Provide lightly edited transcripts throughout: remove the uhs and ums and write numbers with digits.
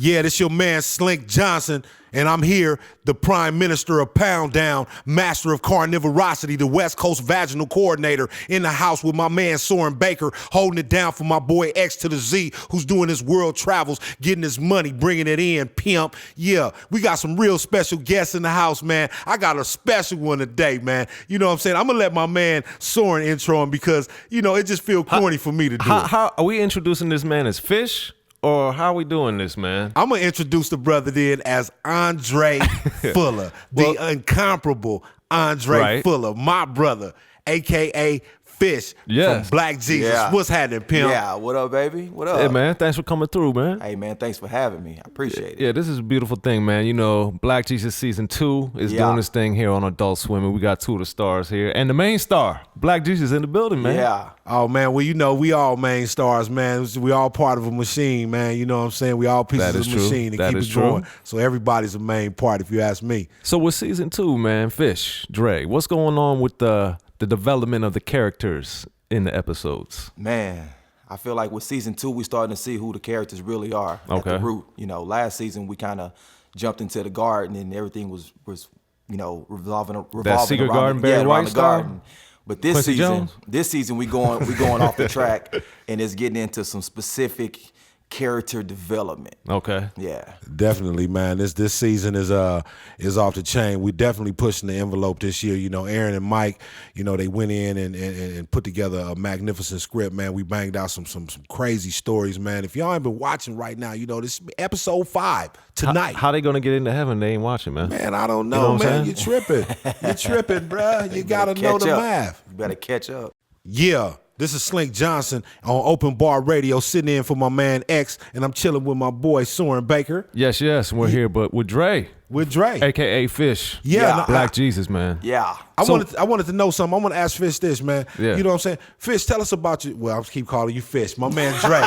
Yeah, this your man Slink Johnson, and I'm here, the Prime Minister of Pound Down, Master of Carnivorosity, the West Coast Vaginal Coordinator, in the house with my man Soren Baker, holding it down for my boy X to the Z, who's doing his world travels, getting his money, bringing it in, pimp. Yeah, we got some real special guests in the house, man. I got a special one today, man. You know what I'm saying? I'm gonna let my man Soren intro him because, you know, it just feel corny for me to do it. How are we introducing this man as Fish? Or how we doing this, man? I'm going to introduce the brother then as Andre Fuller, the incomparable Andre Fuller, my brother, a.k.a. Fish from Black Jesus. Yeah. What's happening, pimp? Yeah, what up, baby? What up? Hey, man, thanks for coming through, man. Hey, man, thanks for having me. I appreciate it. Yeah, this is a beautiful thing, man. You know, Black Jesus Season 2 is doing this thing here on Adult Swim, and we got 2 of the stars here. And the main star, Black Jesus, in the building, man. Yeah. Oh, man, well, you know, we all main stars, man. We all part of a machine, man. You know what I'm saying? We all pieces of the machine to keep it going. So everybody's a main part, if you ask me. So with Season 2, man, Fish, Dre, what's going on with the development of the characters in the episodes? Man, I feel like with Season 2, we starting to see who the characters really are at the root. You know, last season, we kind of jumped into the garden and everything was you know, revolving that secret around garden, around the garden. But this Quincy season we going off the track, and it's getting into some specific character development. Okay. Yeah. Definitely, man. This season is off the chain. We definitely pushing the envelope this year. You know, Aaron and Mike, you know, they went in and put together a magnificent script, man. We banged out some crazy stories, man. If y'all ain't been watching right now, you know, this is episode 5 tonight. How they gonna get into heaven? They ain't watching, man. Man, I don't know, you know man. You're tripping. You're tripping, bruh. You gotta know the math. You better catch up. Yeah. This is Slink Johnson on Open Bar Radio, sitting in for my man X, and I'm chilling with my boy Soren Baker. Yes, we're here, but with Dre. With Dre. AKA Fish. Yeah. Black Jesus, man. Yeah. I wanted to know something. I want to ask Fish this, man. Yeah. You know what I'm saying? Fish, tell us about you. Well, I keep calling you Fish. My man Dre.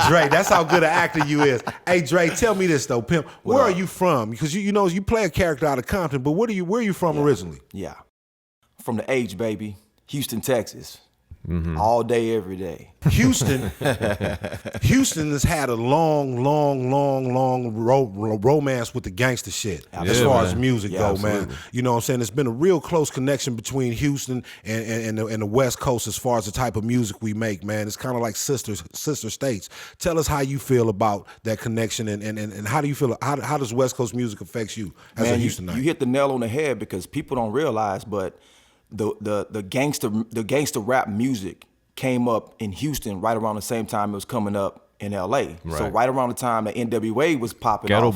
Dre, that's how good an actor you is. Hey, Dre, tell me this, though, pimp. Where are you from? Because, you know, you play a character out of Compton, but where are you from originally? Yeah. From the H, baby. Houston, Texas. All day, every day. Houston has had a long romance with the gangster shit as far as music go, man. You know what I'm saying? There's been a real close connection between Houston and the West Coast as far as the type of music we make, man. It's kind of like sister states. Tell us how you feel about that connection and how do you feel? How does West Coast music affect you as a Houstonite? You hit the nail on the head because people don't realize, but the gangster rap music came up in Houston right around the same time it was coming up in LA. Right. So right around the time that NWA was popping off.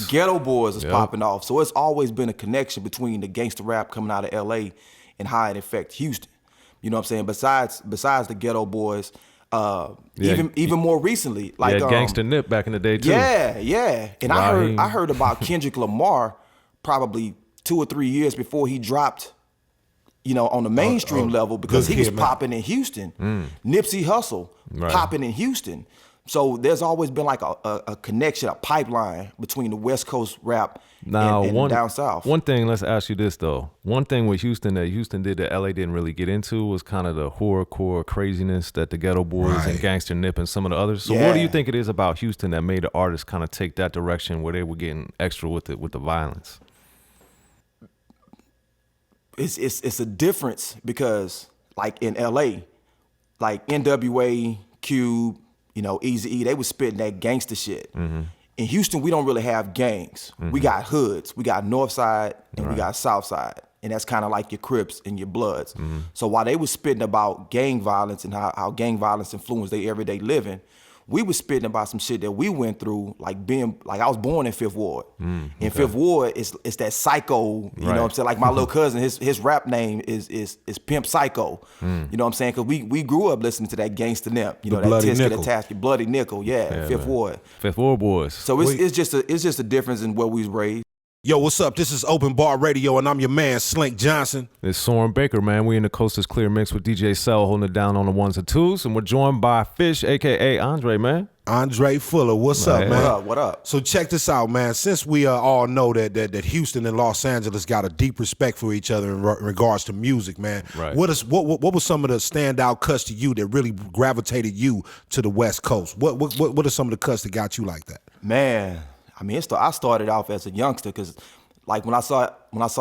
Ghetto Boys was popping off. So it's always been a connection between the gangster rap coming out of LA and how it affects Houston. You know what I'm saying? Besides the Ghetto Boys, even more recently, like Gangsta Nip back in the day too. Yeah. And I heard about Kendrick Lamar probably 2 or 3 years before he dropped, you know, on the mainstream level because he was popping in Houston. Nipsey Hussle popping in Houston. So there's always been like a connection, a pipeline between the West Coast rap and down south. One thing, let's ask you this though. One thing with Houston that Houston did that LA didn't really get into was kind of the horrorcore craziness that the Ghetto Boys and Gangsta Nip and some of the others. So what do you think it is about Houston that made the artists kind of take that direction where they were getting extra with the violence? It's a difference because like in LA, like NWA, Cube, you know, Eazy-E, they was spitting that gangster shit. In Houston, we don't really have gangs. We got hoods. We got North Side and we got South Side. And that's kind of like your Crips and your Bloods. So while they was spitting about gang violence and how gang violence influenced their everyday living, we was spitting about some shit that we went through, like I was born in Fifth Ward. In Fifth Ward, it's that psycho, you know what I'm saying? Like my little cousin, his rap name is Pimp Psycho. You know what I'm saying? Cause we grew up listening to that Gangsta Nip, you know, that Tisket Atasket, Bloody Nickel, Fifth Ward. Fifth Ward boys. So it's just a difference in where we was raised. Yo, what's up? This is Open Bar Radio, and I'm your man, Slink Johnson. It's Soren Baker, man. We in the Coast is Clear mix with DJ Cell holding it down on the 1s and 2s, and we're joined by Fish, a.k.a. Andre, man. Andre Fuller, what's up, man? What up? So check this out, man. Since we all know that Houston and Los Angeles got a deep respect for each other in regards to music, man. Right. What was some of the standout cuts to you that really gravitated you to the West Coast? What are some of the cuts that got you like that? Man, I mean, I started off as a youngster because, like, when I saw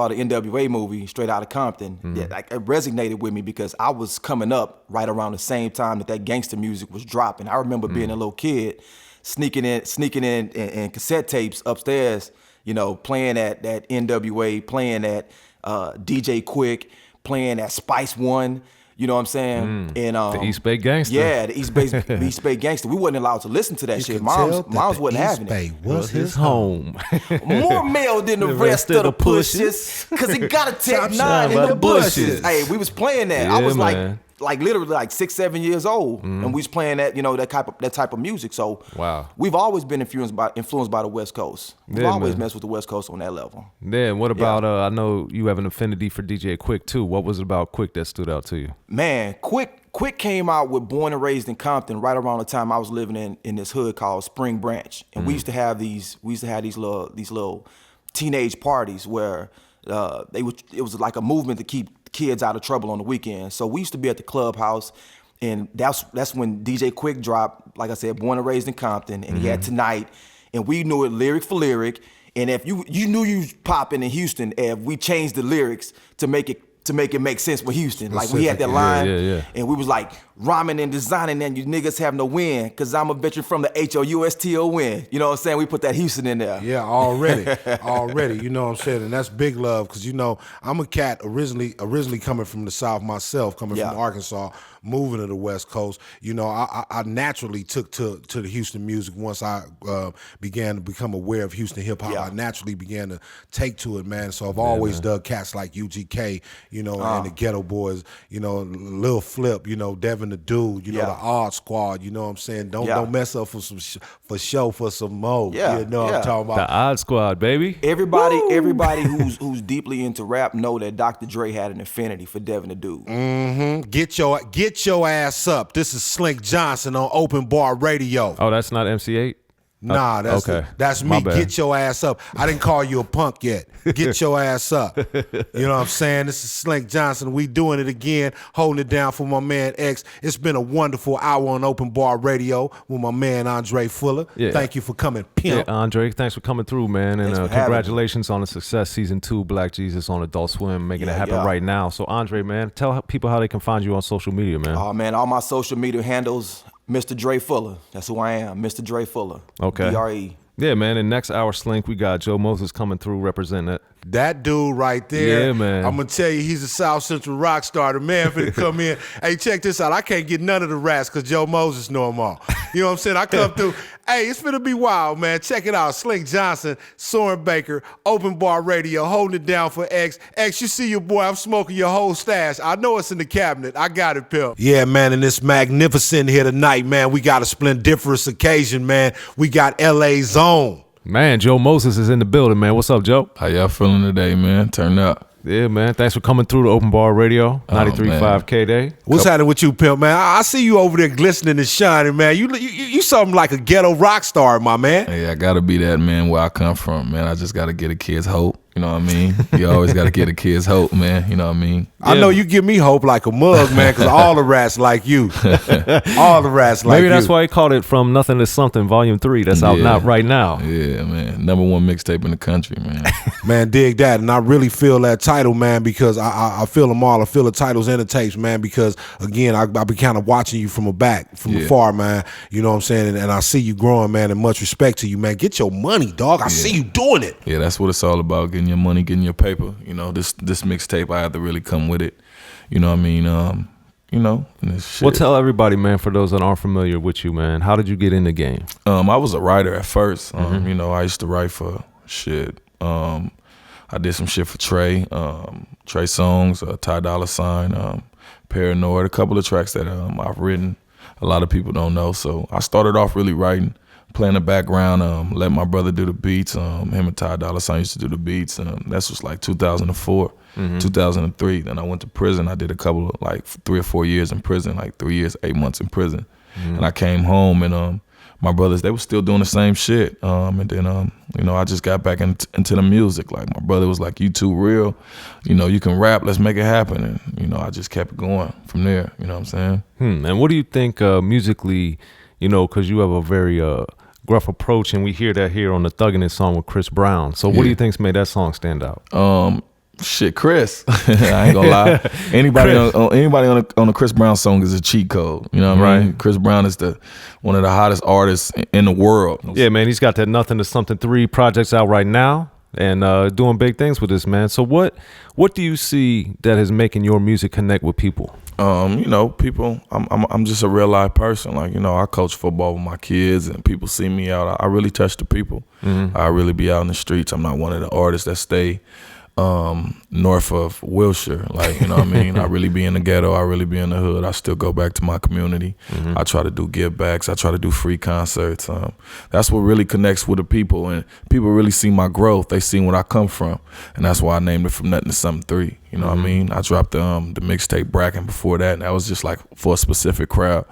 the NWA movie, Straight Outta Compton, it resonated with me because I was coming up right around the same time that gangster music was dropping. I remember being a little kid, sneaking in cassette tapes upstairs, you know, playing that NWA, playing that DJ Quick, playing that Spice One. You know what I'm saying? And the East Bay Gangster. Yeah, the East Bay Gangster. We wasn't allowed to listen to that shit. Moms wasn't having it. Was his home. More male than the rest of the pushes, cause it got a Tech 9 in the bushes. Hey, we was playing that. Yeah, I was man. like literally like 6, 7 years old, and we was playing that, you know, that type of music. So wow, we've always been influenced by the West Coast. We've always messed with the West Coast on that level. Yeah, and what about I know you have an affinity for DJ Quick too. What was it about Quick that stood out to you? Man, Quick came out with Born and Raised in Compton right around the time I was living in this hood called Spring Branch, and we used to have these little teenage parties where it was like a movement to keep kids out of trouble on the weekend. So we used to be at the clubhouse, and that's when DJ Quick dropped, like I said, Born and Raised in Compton, and he had Tonight, and we knew it lyric for lyric. And if you knew you was popping in Houston, if we changed the lyrics to make it make sense with Houston. Like we had that line, and we was like rhyming and designing, and you niggas have no win, cause I'm a veteran from the HOUSTON. You know what I'm saying? We put that Houston in there. Yeah, already. You know what I'm saying? And that's big love, cause you know I'm a cat originally coming from the South myself, coming from Arkansas, moving to the West Coast. You know, I naturally took to the Houston music once I began to become aware of Houston hip hop. I naturally began to take to it, man. So I've always dug cats like UGK, you know, and the Ghetto Boys, you know, Lil Flip, you know, Devin the Dude, you know, the Odd Squad, you know what I'm saying? Don't mess up for some for some more. You know what I'm talking about? The Odd Squad, baby. Everybody who's deeply into rap know that Dr. Dre had an affinity for Devin the Dude. Get your ass up. This is Slink Johnson on Open Bar Radio. Oh, that's not MC8? Nah, that's me. Get your ass up. I didn't call you a punk yet. Get your ass up. You know what I'm saying? This is Slink Johnson. We doing it again, holding it down for my man X. It's been a wonderful hour on Open Bar Radio with my man Andre Fuller. Yeah. Thank you for coming, pimp. Yeah, Andre, thanks for coming through, man. And congratulations on the success, Season 2, Black Jesus on Adult Swim, making it happen right now. So Andre, man, tell people how they can find you on social media, man. Oh, man, all my social media handles, Mr. Dre Fuller. That's who I am, Mr. Dre Fuller. Okay. DRE. Yeah, man. In next hour, Slink, we got Joe Moses coming through representing it. That dude right there. Yeah, man. I'm going to tell you, he's a South Central rock star. The man finna come in. Hey, check this out. I can't get none of the rats because Joe Moses know them all. You know what I'm saying? I come through. Hey, it's finna be wild, man. Check it out. Slink Johnson, Soren Baker, Open Bar Radio, holding it down for X. X, you see your boy. I'm smoking your whole stash. I know it's in the cabinet. I got it, pimp. Yeah, man, and it's magnificent here tonight, man. We got a splendiferous occasion, man. We got LA's own. Man, Joe Moses is in the building, man. What's up, Joe? How y'all feeling today, man? Turn up. Yeah, man. Thanks for coming through to Open Bar Radio, 93.5 KDAY. What's happening with you, pimp, man? I see you over there glistening and shining, man. You something like a ghetto rock star, my man. Hey, I gotta be that, man, where I come from, man. I just gotta get a kid's hope. You know what I mean? You always got to get a kid's hope, man. You know what I mean? I know you give me hope like a mug, man, because all the rats like you. All the rats like you. Maybe that's why he called it From Nothing to Something, Volume 3. That's out not right now. Yeah, man. #1 mixtape in the country, man. Man, dig that. And I really feel that title, man, because I feel them all. I feel the titles and the tapes, man, because, again, I be kind of watching you from afar, man. You know what I'm saying? And I see you growing, man, and much respect to you, man. Get your money, dog. I see you doing it. Yeah, that's what it's all about, getting your money, getting your paper. You know, this mixtape, I had to really come with it. You know what I mean? You know, and this shit. Well, tell everybody, man, for those that aren't familiar with you, man, how did you get in the game? I was a writer at first. You know, I used to write for shit. I did some shit for Trey Songz, Ty Dolla $ign, Paranoid, a couple of tracks that I've written. A lot of people don't know. So I started off really writing, playing the background, let my brother do the beats. Him and Ty Dolla $ign used to do the beats. That's was like 2004, 2003. Then I went to prison. I did a couple of like 3 or 4 years in prison, like 3 years, 8 months in prison. And I came home and my brothers, they were still doing the same shit. And then, I just got back into the music. Like my brother was like, you too real. You can rap, let's make it happen. And, I just kept it going from there. You know what I'm saying? And what do you think musically, because you have a very gruff approach, and we hear that here on the Thuggin' It song with Chris Brown. So what do you think's made that song stand out? Shit, Chris. I ain't gonna lie. Anybody on a Chris Brown song is a cheat code. You know what I mean? Chris Brown is one of the hottest artists in the world. Yeah, man. He's got that Nothing to Something 3 projects out right now, and doing big things with this, man. So what do you see that is making your music connect with people? People. I'm just a real life person. Like, I coach football with my kids, and people see me out. I really touch the people. I really be out in the streets. I'm not one of the artists that stay north of Wilshire, like, you know what I mean? I really be in the ghetto. I really be in the hood. I still go back to my community. I try to do give backs. I try to do free concerts. That's what really connects with the people, and people really see my growth. They see where I come from, and that's why I named it From Nothing to Something 3. You know what I mean? I dropped the mixtape Bracken before that, and that was just like for a specific crowd.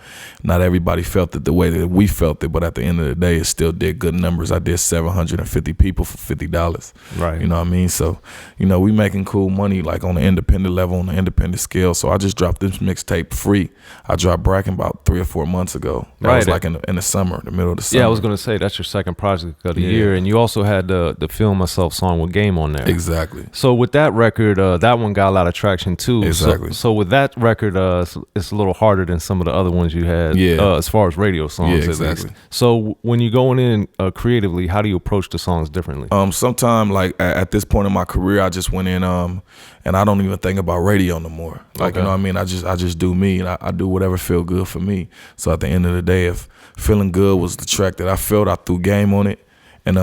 Not everybody felt it the way that we felt it, but at the end of the day, it still did good numbers. I did 750 people for $50. Right. You know what I mean? So, we making cool money like on the independent level, on the independent scale. So I just dropped this mixtape free. I dropped Bracken about 3 or 4 months ago. That was like in the summer, the middle of the summer. Yeah, I was gonna say that's your second project of the year, and you also had the Feel Myself song with Game on there. Exactly. So with that record, that one got a lot of traction too. Exactly. So with that record, it's a little harder than some of the other ones you had. As far as radio songs. Yeah, exactly. At least. So when you're going in creatively, how do you approach the songs differently? Sometime like at this point in my career, I just went in and I don't even think about radio no more. Like, you know what I mean? I just do me, and I do whatever feel good for me. So at the end of the day, if Feeling Good was the track that I felt, I threw Game on it. And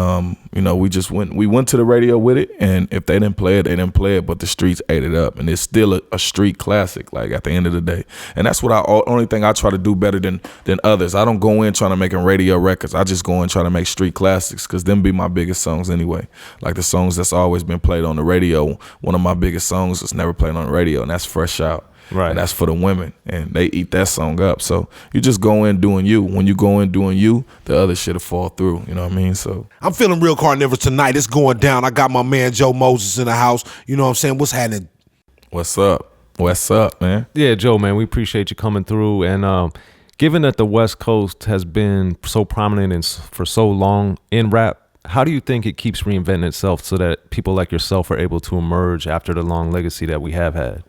we went to the radio with it, and if they didn't play it, they didn't play it, but the streets ate it up, and it's still a street classic, like at the end of the day. And that's what only thing I try to do better than others. I don't go in trying to make radio records. I just go in trying to make street classics, because them be my biggest songs anyway. Like the songs that's always been played on the radio. One of my biggest songs was never played on the radio, and that's Fresh Out. Right. And that's for the women, and they eat that song up. So you just go in doing you. When you go in doing you, the other shit'll fall through. You know what I mean? So I'm feeling real carnivorous tonight. It's going down. I got my man Joe Moses in the house. You know what I'm saying? What's happening? What's up? What's up, man? Yeah, Joe, man, we appreciate you coming through. And given that the West Coast has been so prominent and for so long in rap, how do you think it keeps reinventing itself so that people like yourself are able to emerge after the long legacy that we have had?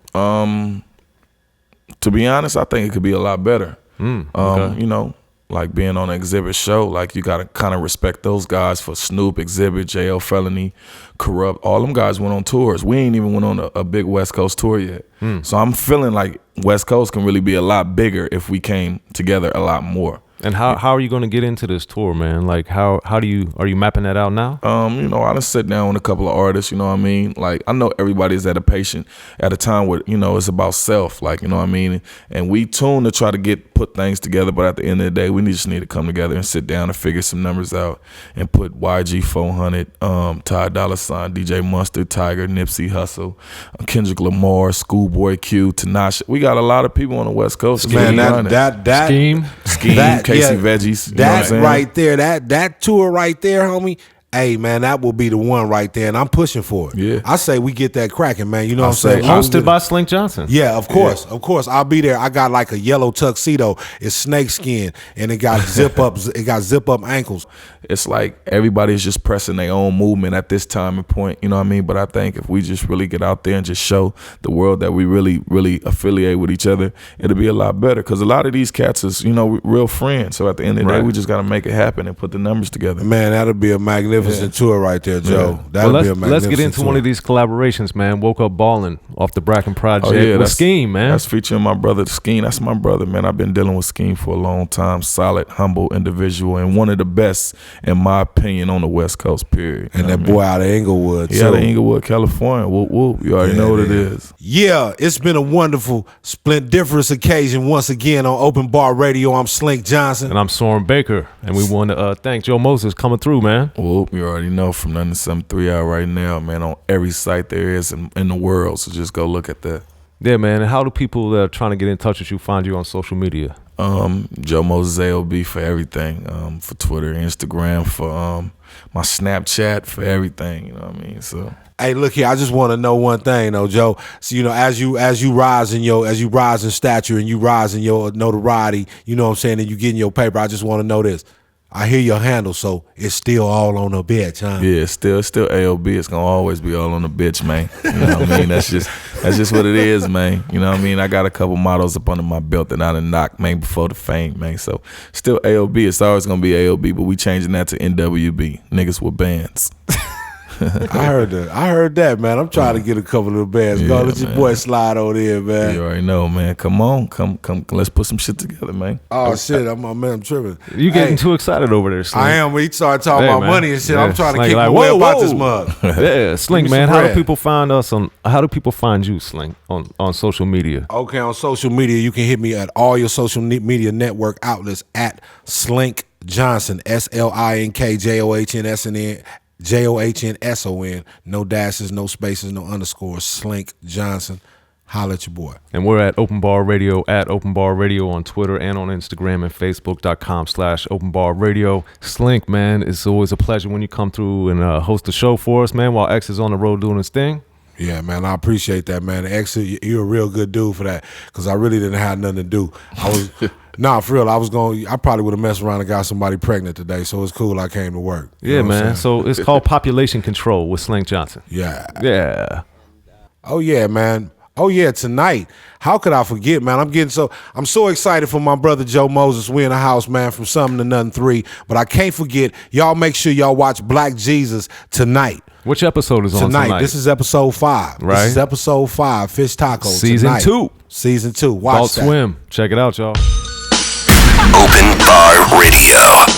To be honest, I think it could be a lot better. Okay. Like being on an XZIBIT show, like you gotta kind of respect those guys for Snoop, XZIBIT, JL Felony, Corrupt. All them guys went on tours. We ain't even went on a big West Coast tour yet. So I'm feeling like West Coast can really be a lot bigger if we came together a lot more. And how are you going to get into this tour, man? Like, are you mapping that out now? I done sit down with a couple of artists, you know what I mean? Like, I know everybody's at a time where, it's about self, like, you know what I mean? And we tune to try to put things together, but at the end of the day, we just need to come together and sit down and figure some numbers out and put YG 400, Ty Dolla $ign, DJ Mustard, Tiger, Nipsey Hussle, Kendrick Lamar, Schoolboy Q, Tinashe. We got a lot of people on the West Coast. Man, that Scheme, Casey Veggies. You know what I'm saying? Right there, that tour right there, homie. Hey, man, that will be the one right there, and I'm pushing for it. Yeah. I say we get that cracking, man. You know what I'm saying? Hosted by Slink Johnson. Yeah, of course. I'll be there. I got like a yellow tuxedo. It's snakeskin, and it got zip up ankles. It's like everybody's just pressing their own movement at this time and point, you know what I mean? But I think if we just really get out there and just show the world that we really, really affiliate with each other, it'll be a lot better. Because a lot of these cats is, real friends. So at the end of the day, we just got to make it happen and put the numbers together. Man, that'll be a magnificent tour right there, Joe. Yeah. That'll be a magnificent let's get into tour. one of these collaborations, man. Woke Up Ballin' off the Bracken project with that's Scheme, man. That's featuring my brother, Scheme. That's my brother, man. I've been dealing with Scheme for a long time. Solid, humble individual, and one of the best, in my opinion, on the West Coast, period. And that boy out of Inglewood, too. Yeah, out of Inglewood, California. Whoop, whoop. You already know what it is. Yeah, it's been a wonderful, splendiferous occasion once again on Open Bar Radio. I'm Slink Johnson. And I'm Soren Baker. And we want to thank Joe Moses coming through, man. Whoop, you already know, From Nothing to Something 3 out right now, man, on every site there is in the world. So just go look at that. Yeah, man. And how do people that are trying to get in touch with you find you on social media? Joe Moses AOB for everything. For Twitter, Instagram, for my Snapchat, for everything. You know what I mean? So. Hey, look here. I just want to know one thing, though, Joe. So as you rise in stature and you rise in your notoriety, you know what I'm saying, and you get in your paper. I just want to know this. I hear your handle, so it's still all on the bitch, huh? Yeah, it's still AOB. It's gonna always be all on the bitch, man. You know what I mean? That's just what it is, man. You know what I mean? I got a couple models up under my belt that I done knocked, man, before the fame, man. So still AOB. It's always gonna be AOB, but we changing that to NWB. Niggas with bands. I heard that, man. I'm trying to get a couple of the bands. Yeah, Go let your man. boy slide over there, man. You already know, man. Come on, come. Let's put some shit together, man. Oh shit, I'm tripping. You getting too excited over there, Slink. I am. When he started talking about man. money and shit, Yeah, I'm trying to Slink, kick like, my way whoa, about whoa. this mug. Yeah, Slink, Give me man. some How do bread. people find us on? How do people find you, Slink, on social media? Okay, on social media, you can hit me at all your social media network outlets at Slink Johnson, SLINK no dashes, no spaces, no underscores. Slink Johnson. Holla at your boy. And we're at Open Bar Radio, at Open Bar Radio on Twitter and on Instagram and Facebook.com/Open Bar Radio. Slink, man, it's always a pleasure when you come through and host the show for us, man, while X is on the road doing his thing. Yeah, man, I appreciate that, man. X, you're a real good dude for that, because I really didn't have nothing to do. I was, nah, for real, I probably would have messed around and got somebody pregnant today, so it's cool I came to work. You Yeah, know what I'm man. saying? So it's called Population Control with Slink Johnson. Yeah. Yeah. Oh, yeah, man. Oh, yeah, tonight. How could I forget, man? I'm so excited for my brother Joe Moses. We in the house, man, from Something to Nothing 3. But I can't forget, y'all make sure y'all watch Black Jesus tonight. Which episode is on tonight? This is episode 5. Right. This is episode 5, Fish Taco. Season tonight. 2. Season 2. Watch Adult that. Swim. Check it out, y'all. Open Bar Radio.